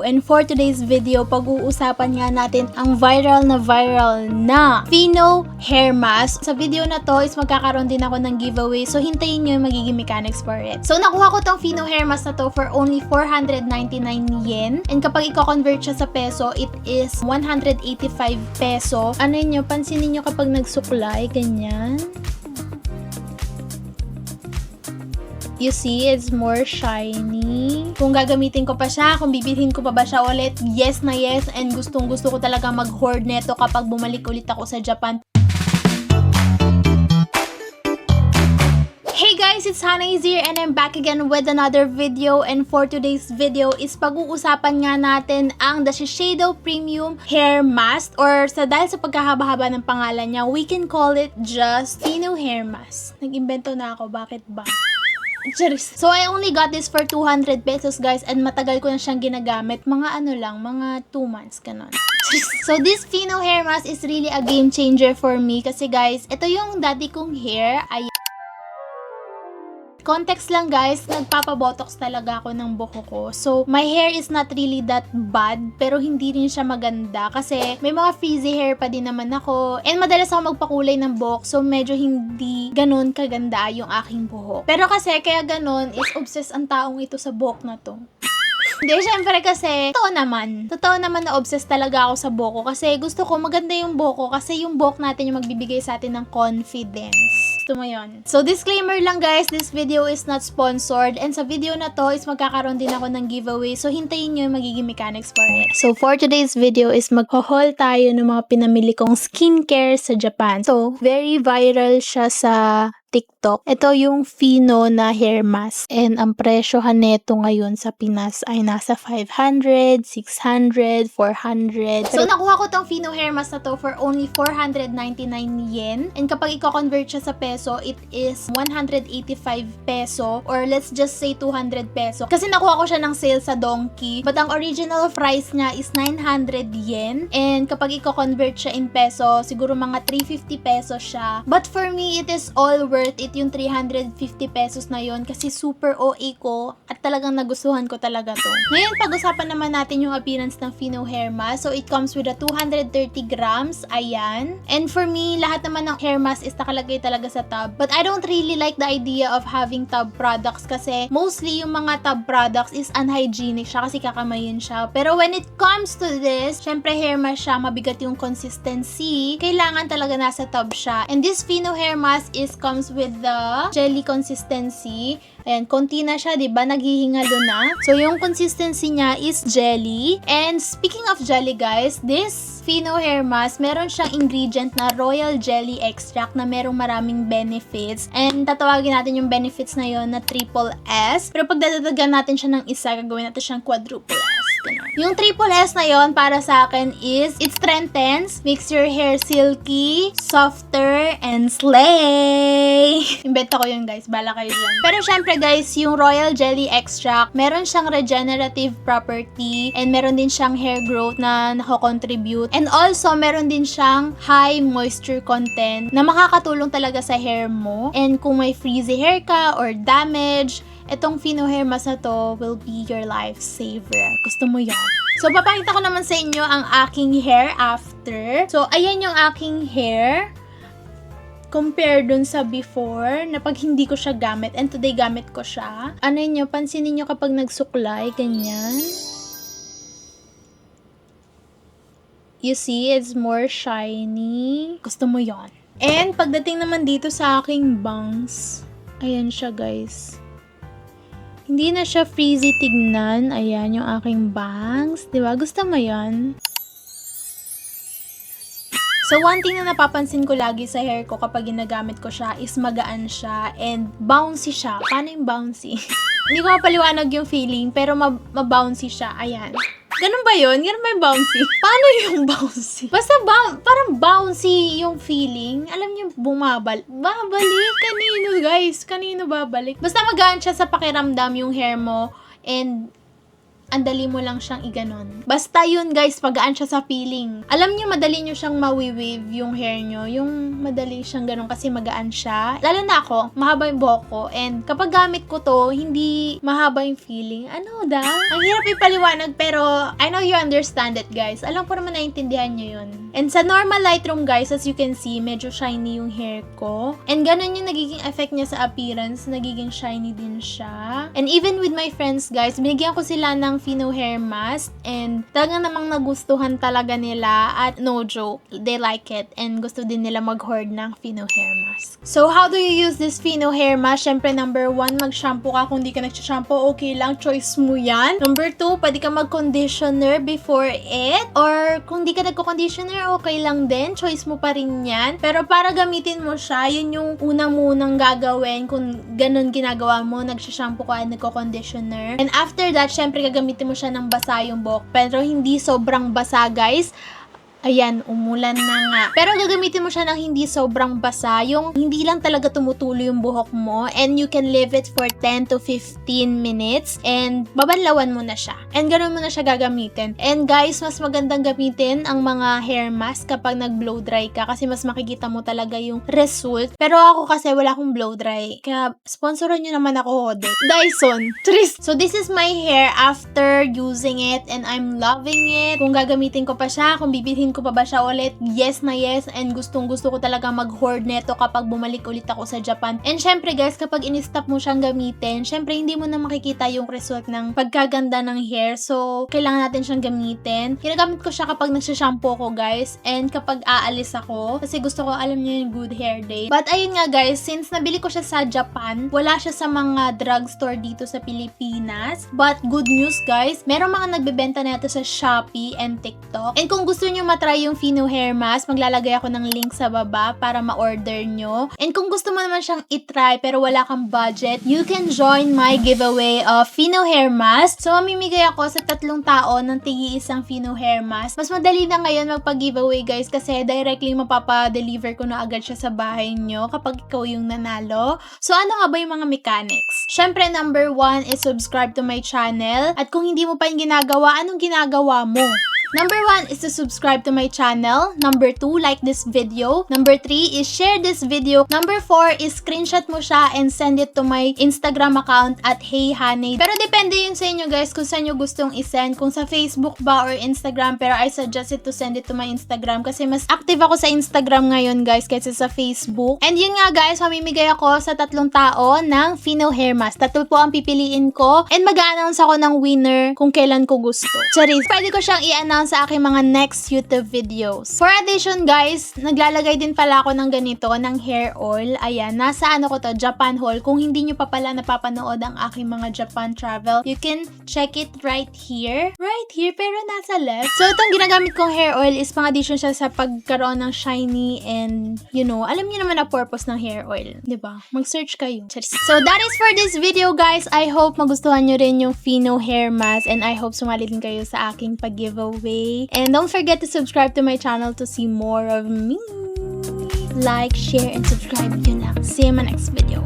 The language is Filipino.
And for today's video, pag-uusapan nga natin ang viral na Fino hair mask. Sa video na to is magkakaroon din ako ng giveaway, so hintayin nyo yung magiging mechanics for it. So nakuha ko tong Fino hair mask na to for only 499 yen. And kapag i-convert siya sa peso, it is 185 peso. Ano nyo, pansinin nyo kapag nagsuklay, ganyan. You see, it's more shiny. Kung gagamitin ko pa siya, kung bibilhin ko pa ba siya ulit, yes na yes. And gustong gusto ko talaga mag-hoard neto kapag bumalik ulit ako sa Japan. Hey guys, it's Hannah here and I'm back again with another video. And for today's video is pag-uusapan nga natin ang The Shiseido Premium Hair Mask, or dahil sa pagkahaba-haba ng pangalan niya, we can call it just Fino Hair Mask. Nag-imbento na ako, bakit ba? So I only got this for 200 pesos guys, and matagal ko na siyang ginagamit. Mga ano lang, mga 2 months kanon. So this Fino hair mask is really a game changer for me kasi guys, ito yung dati kong hair. Context lang guys, nagpapabotox talaga ako ng buhok ko. So, my hair is not really that bad, pero hindi rin siya maganda kasi may mga frizzy hair pa din naman ako. And madalas ako magpakulay ng buhok, so medyo hindi ganun kaganda yung aking buhok. Pero kasi, kaya ganun, is obsessed ang taong ito sa buhok na to. Hindi, syempre kasi, totoo naman na obsessed talaga ako sa buhok ko kasi gusto ko maganda yung buhok ko kasi yung buhok natin yung magbibigay sa atin ng confidence. Gusto mo yun? So, disclaimer lang guys, this video is not sponsored, and sa video na to is magkakaroon din ako ng giveaway, so hintayin nyo yung magiging mechanics for it. So, for today's video is magho-haul tayo ng mga pinamili kong skincare sa Japan. So, very viral siya sa TikTok. Ito yung Fino na hair mask. And ang presyohan neto ngayon sa Pinas ay nasa 500, 600, 400. So, nakuha ko tong Fino hair mask na to for only 499 yen. And kapag i-convert siya sa peso, it is 185 peso. Or let's just say 200 peso. Kasi nakuha ko siya ng sale sa Donkey. But ang original price niya is 900 yen. And kapag i-convert siya in peso, siguro mga 350 pesos siya. But for me, it is all worth it yung 350 pesos na yon kasi super OA ko at talagang nagustuhan ko talaga to. Ngayon, pag-usapan naman natin yung appearance ng Fino hair mask. So, it comes with a 230 grams. Ayan. And for me, lahat naman ng hair mask is nakalagay talaga sa tub. But I don't really like the idea of having tub products kasi mostly yung mga tub products is unhygienic siya kasi kakamayin siya. Pero when it comes to this, syempre hair mask siya, mabigat yung consistency. Kailangan talaga nasa tub siya. And this Fino hair mask comes with the jelly consistency. Ayan, konti na siya, diba? Naghihingalo na. So, yung consistency niya is jelly. And speaking of jelly, guys, this Fino hair mask, meron siyang ingredient na royal jelly extract na merong maraming benefits. And tatawagin natin yung benefits na yon na triple S. Pero pag dadagdagan natin siya ng isa, gagawin natin siyang quadruple S. Yung triple S na yon para sa akin is, it strengthens, makes your hair silky, softer, and slay. Imbenta ko yun guys, bala kayo dyan. Pero syempre guys, yung royal jelly extract, meron siyang regenerative property, and meron din siyang hair growth na nako-contribute. And also, meron din siyang high moisture content na makakatulong talaga sa hair mo. And kung may frizzy hair ka or damage, itong Fino hair mask na to will be your lifesaver. Gusto mo yan? So, papakita ko naman sa inyo ang aking hair after. So, ayan yung aking hair. Compare dun sa before, na pag hindi ko siya gamit, and today gamit ko siya. Ano nyo, pansinin nyo kapag nagsuklay, ganyan. You see, it's more shiny. Gusto mo yon. And pagdating naman dito sa aking bangs, ayan siya guys. Hindi na siya frizzy tignan. Ayan yung aking bangs. Diba? Gusto mo yan? So, one thing na napapansin ko lagi sa hair ko kapag ginagamit ko siya is magaan siya and bouncy siya. Paano yung bouncy? Hindi ko mapaliwanag yung feeling, pero mabouncy siya. Ayan. Ganun ba yun? Ganun ba yung bouncy? Paano yung bouncy? Basta parang bouncy yung feeling. Alam niyo, babalik. Kanino guys? Kanino babalik? Basta magaan siya sa pakiramdam yung hair mo. And andali mo lang siyang iganon. Basta yun guys, pagaan siya sa feeling. Alam niyo, madali niyo siyang mawi-wave yung hair niyo. Yung madali siyang ganon kasi magaan siya. Lalo na ako, mahaba yung buhok ko. And kapag gamit ko to, hindi mahaba yung feeling. Ano da? Ang hirap ipaliwanag pero I know you understand it guys. Alam ko naman naiintindihan niyo yun. And sa normal Lightroom guys, as you can see, medyo shiny yung hair ko. And ganon yung nagiging effect niya sa appearance. Nagiging shiny din siya. And even with my friends guys, binigyan ko sila ng Fino hair mask. And talagang namang nagustuhan talaga nila. At no joke, they like it. And gusto din nila mag-hoard ng Fino hair mask. So how do you use this Fino hair mask? Syempre number 1, mag-shampoo ka. Kung di ka nag-shampoo, okay lang. Choice mo yan. Number 2, pwede ka mag-conditioner before it. Or kung di ka nagko-conditioner, okay lang din. Choice mo pa rin yan. Pero para gamitin mo siya, yun yung una munang gagawin. Kung ganun ginagawa mo, nagsha-shampoo ka at nagko-conditioner. And after that, syempre gagamitin mo siya ng basa yung buhok. Pero hindi sobrang basa, guys. Ayan, umulan na nga. Pero gagamitin mo siya ng hindi sobrang basa. Yung hindi lang talaga tumutulo yung buhok mo. And you can leave it for 10 to 15 minutes. And babanlawan mo na siya. And ganoon mo na siya gagamitin. And guys, mas magandang gamitin ang mga hair mask kapag nag-blow dry ka. Kasi mas makikita mo talaga yung result. Pero ako kasi wala akong blow dry. Kaya sponsoran nyo naman ako, Hode. Dyson. Trist. So this is my hair after using it. And I'm loving it. Kung gagamitin ko pa siya, kung bibilhin ko pa ba siya ulit, yes na yes, and gustong gusto ko talaga mag-hoard neto kapag bumalik ulit ako sa Japan. And syempre guys, kapag in-stop mo siyang gamitin, syempre hindi mo na makikita yung result ng pagkaganda ng hair, so kailangan natin siyang gamitin. Ginagamit ko siya kapag nagsha-shampoo ko guys, and kapag aalis ako, kasi gusto ko, alam niyo yung good hair day. But ayun nga guys, since nabili ko siya sa Japan, wala siya sa mga drugstore dito sa Pilipinas. But good news guys, meron mga nagbebenta na ito sa Shopee and TikTok. And kung gusto niyo matry yung Fino hair mask, maglalagay ako ng link sa baba para ma-order nyo. And kung gusto mo naman siyang itry pero wala kang budget, you can join my giveaway of Fino hair mask. So, mamimigay ako sa 3 tao ng tigi-isang Fino hair mask. Mas madali na ngayon magpa-giveaway guys kasi directly mapapa-deliver ko na agad siya sa bahay nyo kapag ikaw yung nanalo. So, ano nga ba yung mga mechanics? Syempre, number 1 is subscribe to my channel. At kung hindi mo pa yung ginagawa, anong ginagawa mo? Number 1 is to subscribe to my channel. Number 2, like this video. Number 3 is share this video. Number 4 is screenshot mo siya and send it to my Instagram account at HeyHanay. Pero depende yun sa inyo guys kung saan nyo gustong isend. Kung sa Facebook ba or Instagram. Pero I suggest it to send it to my Instagram kasi mas active ako sa Instagram ngayon guys kaysa sa Facebook. And yun nga guys, mamimigay ako sa 3 tao ng Fino hair mask. 3 po ang pipiliin ko. And mag-a-announce ako ng winner kung kailan ko gusto. Charis, pwede ko siyang i-announce sa aking mga next YouTube videos. For addition guys, naglalagay din pala ako ng ganito, ng hair oil. Ayan, nasa ano ko to, Japan haul. Kung hindi nyo pa pala napapanood ang aking mga Japan travel, you can check it right here. Right here, pero nasa left. So, itong ginagamit kong hair oil is pang addition siya sa pagkaroon ng shiny and, you know, alam niyo naman na purpose ng hair oil. Diba? Mag-search kayo. So, that is for this video guys. I hope magustuhan nyo rin yung Fino hair mask and I hope sumali din kayo sa aking pag-giveaway. And don't forget to subscribe to my channel to see more of me. Like, share, and subscribe. Yun lang. See you in my next video.